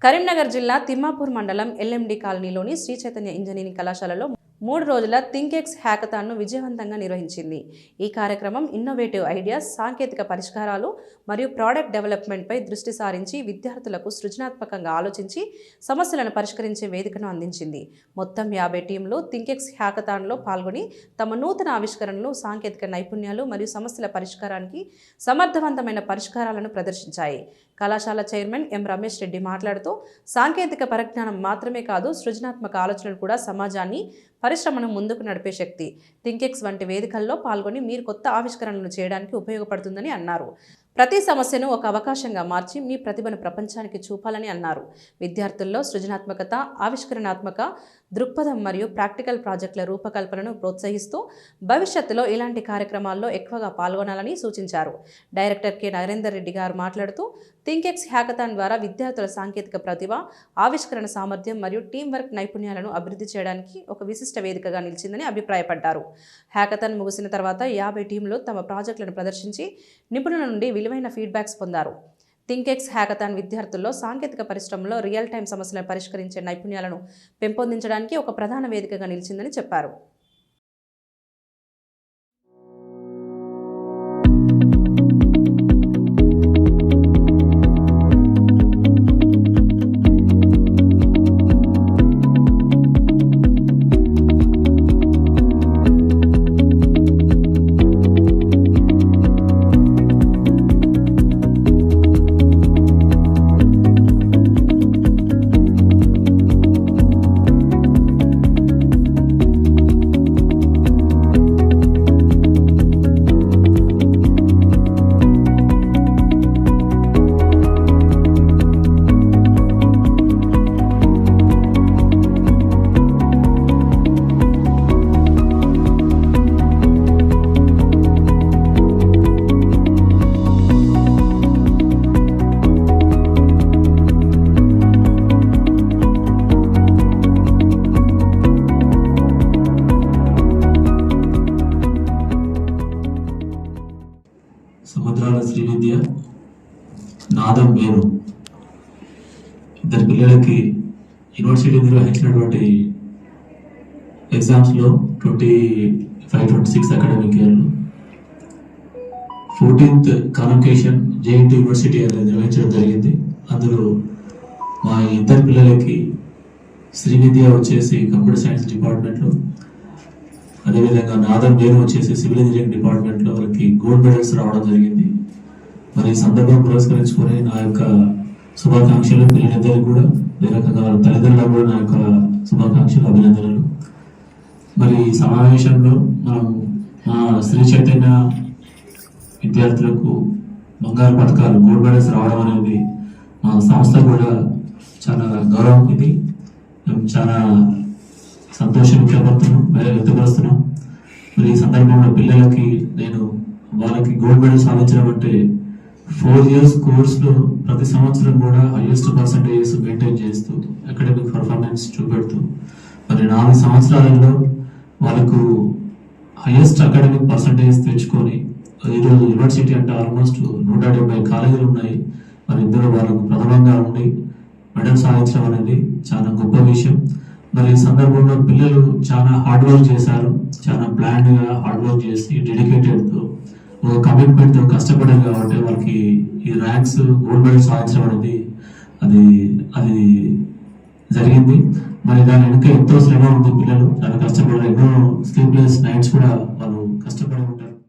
కరీంనగర్ జిల్లా తిమ్మాపూర్ మండలం ఎల్ఎండి కాలనీలోని శ్రీ చైతన్య ఇంజనీరింగ్ కళాశాలలో 3 రోజుల థింకెక్స్ హ్యాకథాన్ను విజయవంతంగా నిర్వహించింది. ఈ కార్యక్రమం ఇన్నోవేటివ్ ఐడియాస్, సాంకేతిక పరిష్కారాలు మరియు ప్రోడక్ట్ డెవలప్మెంట్పై దృష్టి సారించి విద్యార్థులకు సృజనాత్మకంగా ఆలోచించి సమస్యలను పరిష్కరించే వేదికను అందించింది. మొత్తం 50 టీంలు థింకెక్స్ హ్యాకథాన్లో పాల్గొని తమ నూతన ఆవిష్కరణలు, సాంకేతిక నైపుణ్యాలు మరియు సమస్యల పరిష్కారానికి సమర్థవంతమైన పరిష్కారాలను ప్రదర్శించాయి. కళాశాల చైర్మన్ ఎం రమేష్ రెడ్డి మాట్లాడుతూ, సాంకేతిక పరిజ్ఞానం మాత్రమే కాదు, సృజనాత్మక ఆలోచనలు కూడా సమాజాన్ని, పరిశ్రమను ముందుకు నడిపే శక్తి. థింకెక్స్ వంటి వేదికల్లో పాల్గొని మీరు కొత్త ఆవిష్కరణలు చేయడానికి ఉపయోగపడుతుందని అన్నారు. ప్రతి సమస్యను ఒక అవకాశంగా మార్చి మీ ప్రతిభను ప్రపంచానికి చూపాలని అన్నారు. విద్యార్థుల్లో సృజనాత్మకత, ఆవిష్కరణాత్మక దృక్పథం మరియు ప్రాక్టికల్ ప్రాజెక్టుల రూపకల్పనను ప్రోత్సహిస్తూ భవిష్యత్తులో ఇలాంటి కార్యక్రమాల్లో ఎక్కువగా పాల్గొనాలని సూచించారు. డైరెక్టర్ కె నరేందర్ రెడ్డి గారు మాట్లాడుతూ, థింకెక్స్ హ్యాకథాన్ ద్వారా విద్యార్థుల సాంకేతిక ప్రతిభ, ఆవిష్కరణ సామర్థ్యం మరియు టీం వర్క్ నైపుణ్యాలను అభివృద్ధి చేయడానికి ఒక విశిష్ట వేదికగా నిలిచిందని అభిప్రాయపడ్డారు. హ్యాకథాన్ ముగిసిన తర్వాత 50 టీంలు తమ ప్రాజెక్టులను ప్రదర్శించి నిపుణుల నుండి విలువైన ఫీడ్బ్యాక్స్ పొందారు. థింకెక్స్ హ్యాకథాన్ విద్యార్థుల్లో సాంకేతిక పరిశ్రమలో రియల్ టైం సమస్యలను పరిష్కరించే నైపుణ్యాలను పెంపొందించడానికి ఒక ప్రధాన వేదికగా నిలిచిందని చెప్పారు. సముద్రాల శ్రీవిద్య, నాదం వేణు ఇద్దరు పిల్లలకి యూనివర్సిటీ నిర్వహించినటువంటి ఎగ్జామ్స్లో 25-26 అకాడమిక్ ఇయర్లో 14th కాన్వకేషన్ జేఎన్టీ యూనివర్సిటీ అనేది నిర్వహించడం జరిగింది. అందులో మా ఇద్దరు పిల్లలకి శ్రీవిద్య వచ్చేసి కంప్యూటర్ సైన్స్ డిపార్ట్మెంట్లో, అదేవిధంగా నాదం వేణు వచ్చేసి సివిల్ ఇంజనీరింగ్ డిపార్ట్మెంట్లో వాళ్ళకి గోల్డ్ మెడల్స్ రావడం జరిగింది. మరి ఈ సందర్భం పురస్కరించుకొని నా యొక్క శుభాకాంక్షలు పిల్లలిద్దరికి కూడా, అదే రకంగా వాళ్ళ తల్లిదండ్రులకు కూడా నా యొక్క శుభాకాంక్షలు, అభినందనలు. మరి ఈ సమావేశంలో మనం మా శ్రీ చైతన్య విద్యార్థులకు బంగారు పథకాలు, గోల్డ్ మెడల్స్ రావడం అనేది మా సంస్థ కూడా చాలా గౌరవం. ఇది మేము చాలా సంతోషం వ్యక్తపరుస్తున్నాం. మరి ఈ సందర్భంలో పిల్లలకి నేను వాళ్ళకి గోల్డ్ మెడల్ సాధించడం అంటే 4 years కోర్సులో ప్రతి సంవత్సరం కూడా హైయెస్ట్ పర్సంటేజెస్ మెయింటైన్ చేస్తూ అకాడమిక్ పర్ఫార్మెన్స్ చూపెడుతూ మరి 4 సంవత్సరాలలో వాళ్ళకు హైయెస్ట్ అకాడమిక్ పర్సంటేజ్ తెచ్చుకొని ఈరోజు యూనివర్సిటీ అంటే ఆల్మోస్ట్ 170 కాలేజీలు ఉన్నాయి. మరి ఇందులో వాళ్ళకు ప్రథమంగా ఉండి మెడల్ సాధించడం అనేది చాలా గొప్ప విషయం. మరి ఈ సందర్భంలో పిల్లలు చాలా హార్డ్ వర్క్ చేశారు. చాలా ప్లాన్డ్గా హార్డ్ వర్క్ చేసి డెడికేటెడ్తో ఒక కమిట్మెంట్తో కష్టపడారు కాబట్టి వాళ్ళకి ఈ ర్యాంక్స్, గోల్డ్ మెడల్ సాధించడం అనేది అది జరిగింది. మరి దాని వెనుక ఎంతో శ్రమ ఉంది. పిల్లలు చాలా కష్టపడారు. ఎన్నో స్లీప్లెస్ నైట్స్ కూడా వాళ్ళు కష్టపడి ఉంటారు.